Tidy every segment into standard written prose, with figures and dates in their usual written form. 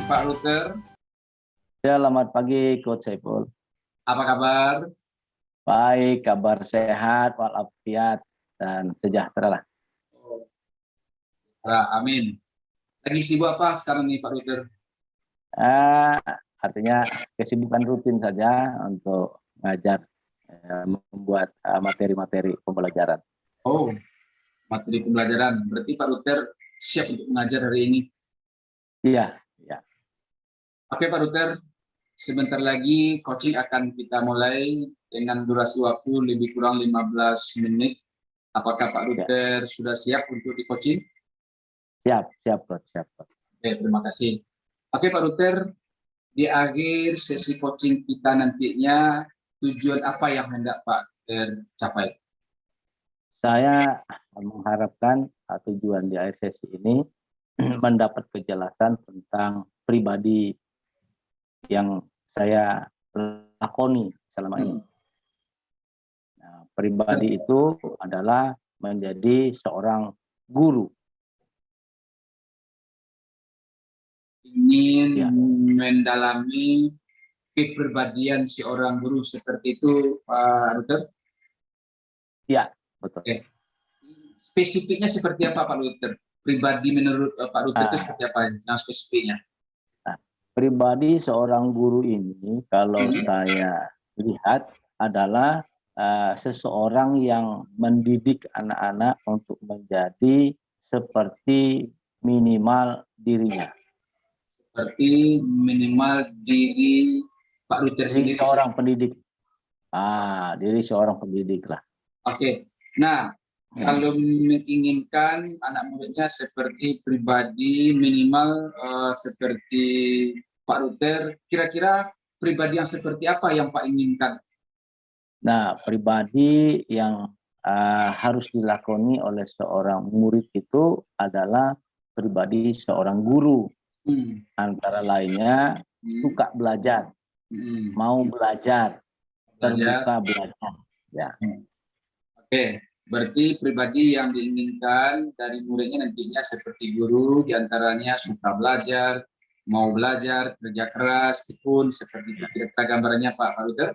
Pak Luther. Selamat pagi, Coach Saiful. Apa kabar? Baik, kabar sehat, walafiat, dan sejahtera lah. Amin. Lagi sibuk apa sekarang nih Pak Luther? Artinya kesibukan rutin saja untuk mengajar, membuat materi-materi pembelajaran. Oh, materi pembelajaran. Berarti Pak Luther siap untuk mengajar hari ini? Iya, iya. Oke Pak Luther, sebentar lagi coaching akan kita mulai dengan durasi waktu lebih kurang 15 menit. Apakah Pak Luther sudah siap untuk di coaching? Siap, Coach. Siap, Coach. Oke, terima kasih. Oke Pak Luther, di akhir sesi coaching kita nantinya, tujuan apa yang hendak Pak tercapai? Saya mengharapkan tujuan di akhir sesi ini mendapat kejelasan tentang pribadi yang saya lakoni selama ini. Nah, pribadi itu adalah menjadi seorang guru. Ingin mendalami kepribadian seorang guru seperti itu, Pak Luther? Ya, betul. Oke. Spesifiknya seperti apa, Pak Luther? Pribadi menurut Pak Luther itu seperti apa yang spesifiknya? Nah, pribadi seorang guru ini, kalau saya lihat, adalah seseorang yang mendidik anak-anak untuk menjadi seperti minimal dirinya. Seperti minimal diri Pak Luther sendiri. Seorang pendidik. Diri seorang pendidik lah. Oke. Nah, kalau menginginkan anak muridnya seperti pribadi minimal seperti Pak Luther, kira-kira pribadi yang seperti apa yang Pak inginkan? Nah, pribadi yang harus dilakoni oleh seorang murid itu adalah pribadi seorang guru. Antara lainnya suka belajar, mau belajar, terbuka belajar. Ya. Oke, berarti pribadi yang diinginkan dari muridnya nantinya seperti guru, diantaranya suka belajar, mau belajar, kerja keras, tekun, seperti itu. Kira-kira gambarannya Pak Luther?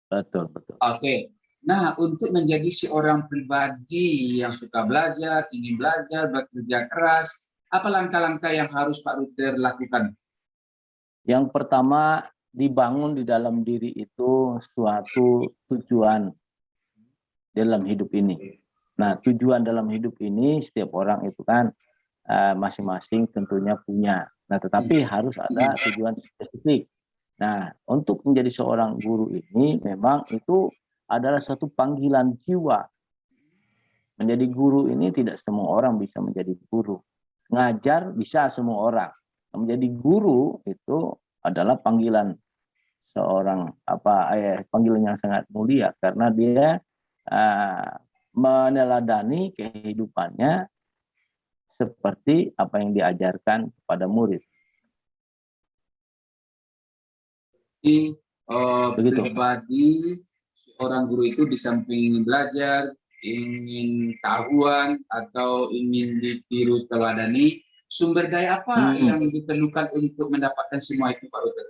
Betul. Oke. Nah, untuk menjadi seorang pribadi yang suka belajar, ingin belajar, bekerja keras, apa langkah-langkah yang harus Pak Luther lakukan? Yang pertama, dibangun di dalam diri itu suatu tujuan dalam hidup ini. Nah, tujuan dalam hidup ini setiap orang itu kan masing-masing tentunya punya. Nah, tetapi harus ada tujuan spesifik. Nah, untuk menjadi seorang guru ini memang itu adalah suatu panggilan jiwa. Menjadi guru ini tidak semua orang bisa menjadi guru. Ngajar bisa semua orang. Menjadi guru itu adalah panggilan seorang panggilan yang sangat mulia karena dia meneladani kehidupannya seperti apa yang diajarkan kepada murid. Pribadi seorang guru itu di samping ingin belajar, ingin tahuan atau ingin ditiru teladani, sumber daya apa yang diperlukan untuk mendapatkan semua itu Pak Luther?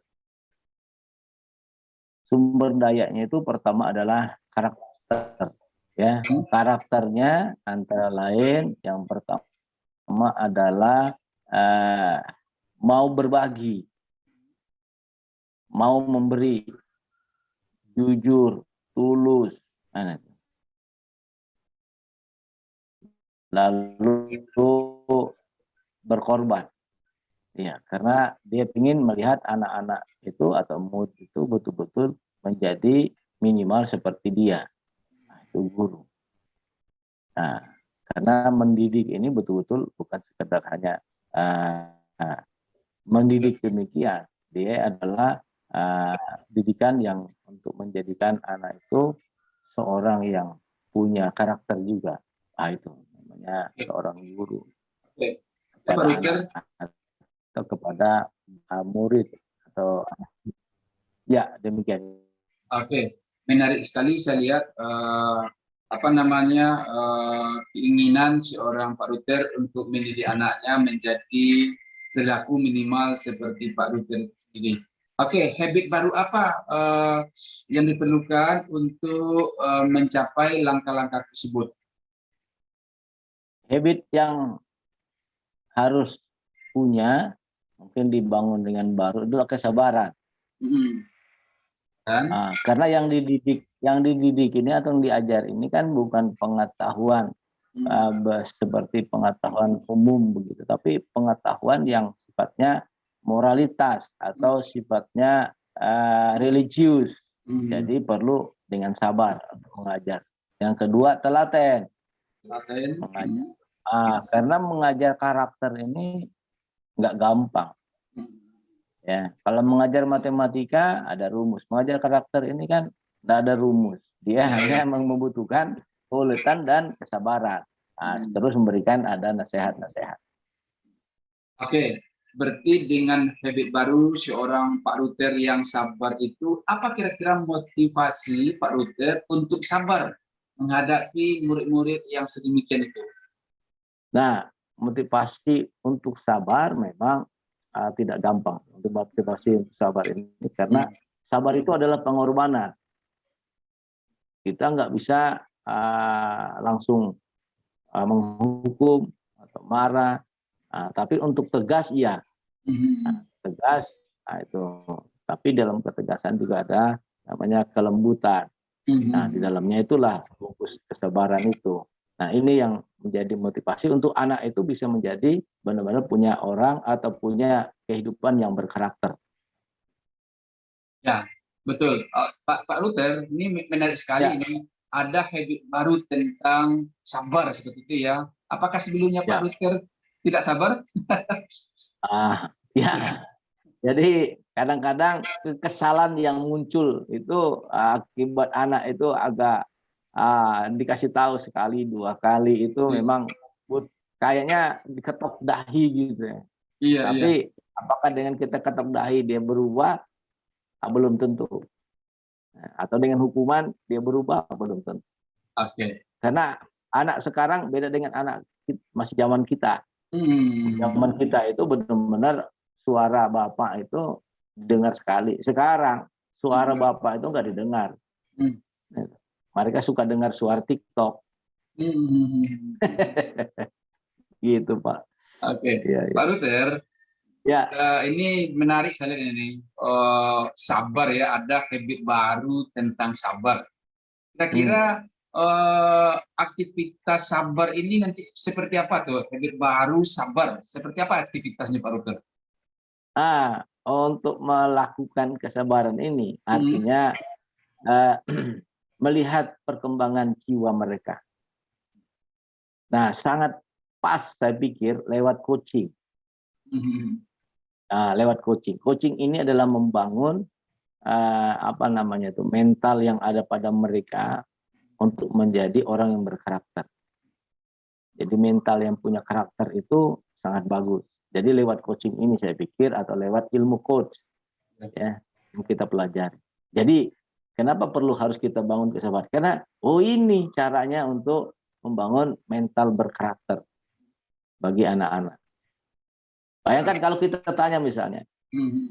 Sumber dayanya itu pertama adalah karakter, ya. Karakternya antara lain yang pertama adalah mau berbagi, mau memberi, jujur, tulus, lalu berkorban. Ya, karena dia ingin melihat anak-anak itu atau murid itu betul-betul menjadi minimal seperti dia. Nah, itu guru. Nah, karena mendidik ini betul-betul bukan sekedar hanya mendidik demikian. Dia adalah didikan yang untuk menjadikan anak itu seorang yang punya karakter juga. Nah, itu namanya seorang guru. Pak Luther, atau kepada murid atau ya demikian. Oke, menarik sekali saya lihat keinginan seorang Pak Luther untuk mendidik anaknya menjadi perilaku minimal seperti Pak Luther ini. Oke, habit baru apa yang diperlukan untuk mencapai langkah-langkah tersebut? Habit yang harus punya, mungkin dibangun dengan baru, adalah kesabaran. Dan Karena yang dididik ini atau yang diajar ini kan bukan pengetahuan seperti pengetahuan umum begitu, tapi pengetahuan yang sifatnya moralitas atau sifatnya religius. Jadi perlu dengan sabar untuk mengajar. Yang kedua, telaten. Mengajar. Karena mengajar karakter ini nggak gampang. Ya, kalau mengajar matematika ada rumus, mengajar karakter ini kan tidak ada rumus. Dia hanya membutuhkan keuletan dan kesabaran. Terus memberikan ada nasihat-nasihat. Oke, berarti dengan habit baru seorang Pak Luther yang sabar itu, apa kira-kira motivasi Pak Luther untuk sabar menghadapi murid-murid yang sedemikian itu? Nah, motivasi untuk sabar memang tidak gampang. Untuk motivasi untuk sabar ini, karena sabar itu adalah pengorbanan. Kita nggak bisa langsung menghukum atau marah, tapi untuk tegas iya, tegas itu. Tapi dalam ketegasan juga ada namanya kelembutan. Nah, di dalamnya itulah fokus kesabaran itu. Nah, ini yang menjadi motivasi untuk anak itu bisa menjadi benar-benar punya orang atau punya kehidupan yang berkarakter. Ya, betul. Pak Luther, ini menarik sekali. Ya. Ini ada habit baru tentang sabar seperti itu ya. Apakah sebelumnya Pak Luther tidak sabar? Ya. Jadi kadang-kadang kekesalan yang muncul itu akibat anak itu agak dikasih tahu sekali dua kali itu memang kayaknya diketok dahi gitu ya. Iya, Tapi apakah dengan kita ketok dahi dia berubah? Belum tentu. Atau dengan hukuman dia berubah? Belum tentu. Oke. Karena anak sekarang beda dengan anak masih zaman kita. Zaman kita itu benar-benar suara bapak itu dengar sekali. Sekarang suara bapak itu nggak didengar. Mereka suka dengar suara TikTok. Gitu, Pak. Oke. Pak Luther, ini menarik sekali ini. Sabar ya, ada habit baru tentang sabar. Kira-kira aktivitas sabar ini nanti seperti apa tuh? Habit baru sabar, seperti apa aktivitasnya Pak Luther? Untuk melakukan kesabaran ini artinya melihat perkembangan jiwa mereka. Nah, sangat pas saya pikir lewat coaching. Lewat coaching. Coaching ini adalah membangun mental yang ada pada mereka untuk menjadi orang yang berkarakter. Jadi mental yang punya karakter itu sangat bagus. Jadi lewat coaching ini saya pikir, atau lewat ilmu coach ya yang kita pelajari. Jadi kenapa harus kita bangun kesabaran? Karena ini caranya untuk membangun mental berkarakter bagi anak-anak. Bayangkan kalau kita tanya misalnya,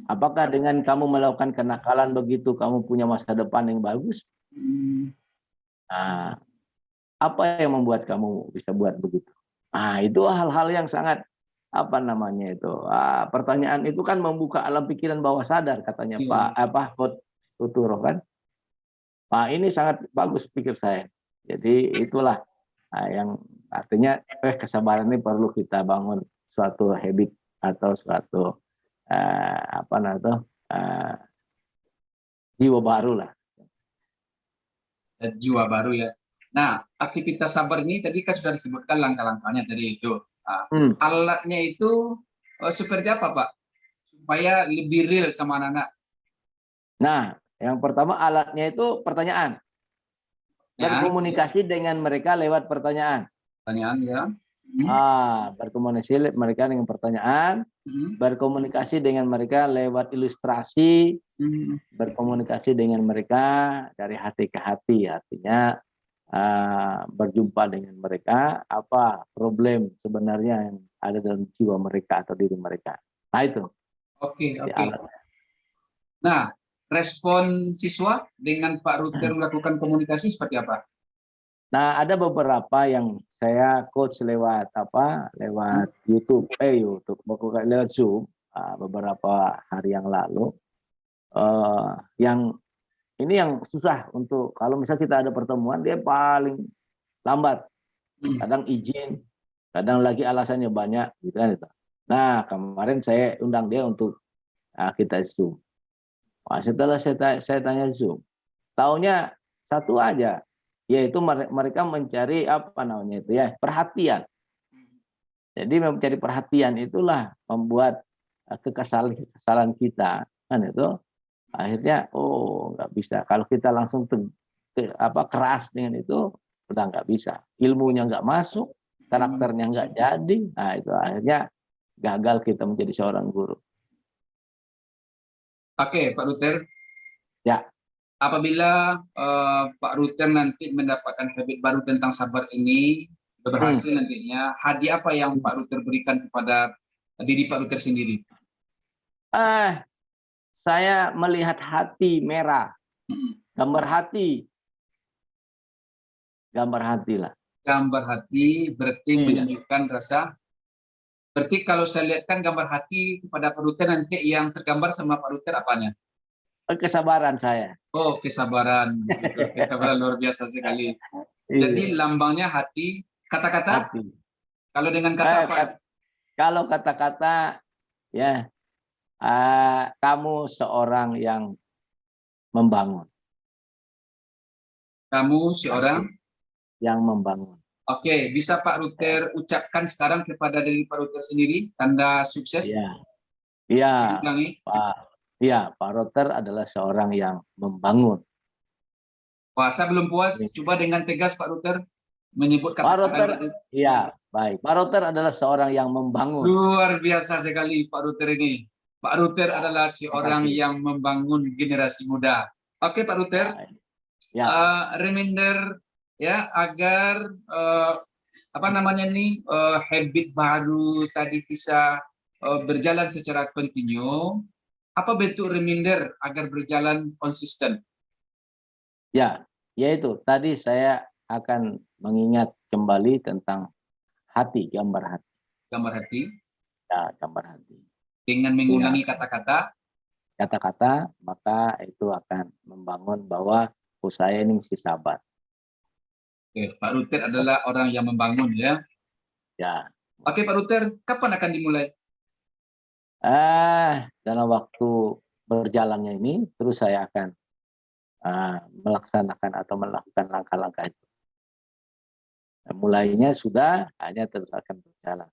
apakah dengan kamu melakukan kenakalan begitu kamu punya masa depan yang bagus? Apa yang membuat kamu bisa buat begitu? Itu hal-hal yang sangat pertanyaan itu kan membuka alam pikiran bawah sadar, katanya Pak Tuturo kan. Ini sangat bagus pikir saya. Jadi itulah yang artinya kesabaran ini perlu kita bangun suatu habit atau suatu jiwa baru lah. Jiwa baru ya. Nah, aktivitas sabar ini tadi kan sudah disebutkan langkah-langkahnya tadi itu. Alatnya itu seperti apa, Pak? Supaya lebih real sama anak-anak. Nah, yang pertama alatnya itu pertanyaan. Berkomunikasi dengan mereka lewat pertanyaan. Pertanyaan ya. Berkomunikasi mereka dengan pertanyaan, berkomunikasi dengan mereka lewat ilustrasi, berkomunikasi dengan mereka dari hati ke hati, artinya berjumpa dengan mereka, apa problem sebenarnya yang ada dalam jiwa mereka atau diri mereka. Nah itu Oke, di oke. alat. Nah, respon siswa dengan Pak Ruter melakukan komunikasi seperti apa? Nah, ada beberapa yang saya coach lewat lewat YouTube, bukan lewat Zoom, beberapa hari yang lalu. Yang ini yang susah untuk kalau misalnya kita ada pertemuan, dia paling lambat. Kadang izin, kadang lagi alasannya banyak, gitu kan itu. Nah, kemarin saya undang dia untuk kita Zoom. Nah, setelah saya tanya Zoom, taunya satu aja, yaitu mereka mencari perhatian. Jadi mencari perhatian itulah membuat kesalahan kita, kan itu. Akhirnya nggak bisa. Kalau kita langsung keras dengan itu udah nggak bisa. Ilmunya nggak masuk, karakternya nggak jadi. Nah itu akhirnya gagal kita menjadi seorang guru. Oke, Pak Ruter. Ya. Apabila Pak Ruter nanti mendapatkan habit baru tentang sabar ini, berhasil nantinya, hadiah apa yang Pak Ruter berikan kepada diri Pak Ruter sendiri? Saya melihat hati merah, gambar hati lah. Gambar hati berarti menunjukkan rasa. Berarti kalau saya lihatkan gambar hati kepada Pak Ruter, nanti yang tergambar sama Pak Ruter apanya? Kesabaran saya. Oh, kesabaran. Kesabaran luar biasa sekali. Jadi lambangnya hati. Kata-kata? Kalau dengan kata apa? Kalau kata-kata, ya, kamu seorang yang membangun. Kamu seorang yang membangun. Oke, bisa Pak Ruter ucapkan sekarang kepada diri Pak Ruter sendiri tanda sukses? Iya, Pak Ruter adalah seorang yang membangun. Wah, saya belum puas. Coba dengan tegas Pak Ruter menyebut kata-kata. Pak Ruter, iya, baik. Pak Ruter adalah seorang yang membangun. Luar biasa sekali Pak Ruter ini. Pak Ruter adalah seorang yang membangun generasi muda. Oke, Pak Ruter. Reminder ya agar habit baru tadi bisa berjalan secara kontinu. Apa bentuk reminder agar berjalan konsisten? Ya, yaitu tadi saya akan mengingat kembali tentang hati, gambar hati. Gambar hati? Ya, gambar hati. Dengan mengulangi kata-kata? Kata-kata, maka itu akan membangun bahwa saya ini mesti sabar. Oke, Pak Ruter adalah orang yang membangun ya. Ya. Oke, Pak Ruter, kapan akan dimulai? Dalam waktu berjalannya ini, terus saya akan melaksanakan atau melakukan langkah-langkah itu. Mulainya sudah, hanya terus akan berjalan.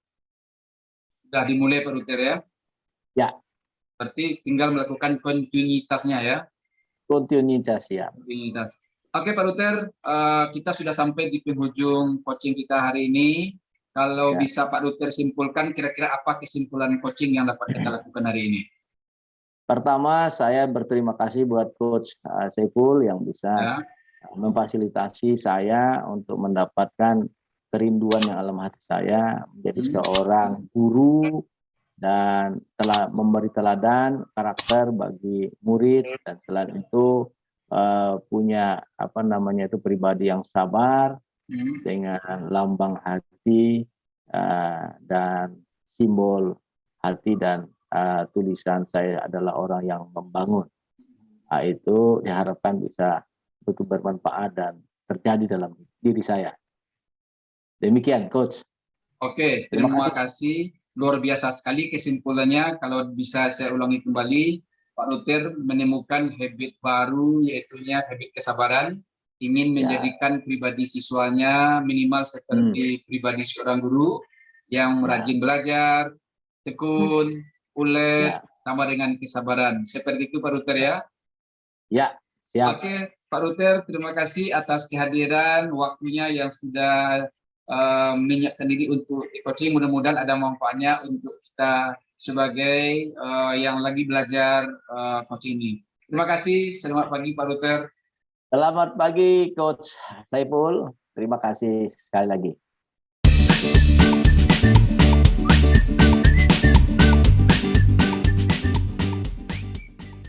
Sudah dimulai Pak Ruter ya? Ya. Berarti tinggal melakukan kontinuitasnya ya? Kontinuitas ya. Kontinuitas. Oke Pak Ruter, kita sudah sampai di penghujung coaching kita hari ini. Kalau bisa Pak Ruter simpulkan, kira-kira apa kesimpulan coaching yang dapat kita lakukan hari ini? Pertama, saya berterima kasih buat Coach Saiful yang bisa memfasilitasi saya untuk mendapatkan kerinduan yang dalam hati saya menjadi seorang guru dan telah memberi teladan karakter bagi murid, dan selain itu punya pribadi yang sabar dengan lambang hati dan simbol hati, dan tulisan saya adalah orang yang membangun. Itu diharapkan bisa betul bermanfaat dan terjadi dalam diri saya. Demikian, Coach. Oke, terima kasih. Luar biasa sekali kesimpulannya. Kalau bisa saya ulangi kembali, Pak Ruter menemukan habit baru, yaitu habit kesabaran. Ingin menjadikan pribadi siswanya minimal seperti pribadi seorang guru yang rajin belajar, tekun, ulet, tambah dengan kesabaran. Seperti itu Pak Ruter ya? Ya, siap. Oke, Pak Ruter, terima kasih atas kehadiran, waktunya yang sudah menyiapkan diri untuk coaching. Mudah-mudahan ada manfaatnya untuk kita sebagai yang lagi belajar coaching ini. Terima kasih. Selamat pagi Pak Ruter. Selamat pagi Coach Saiful. Terima kasih sekali lagi.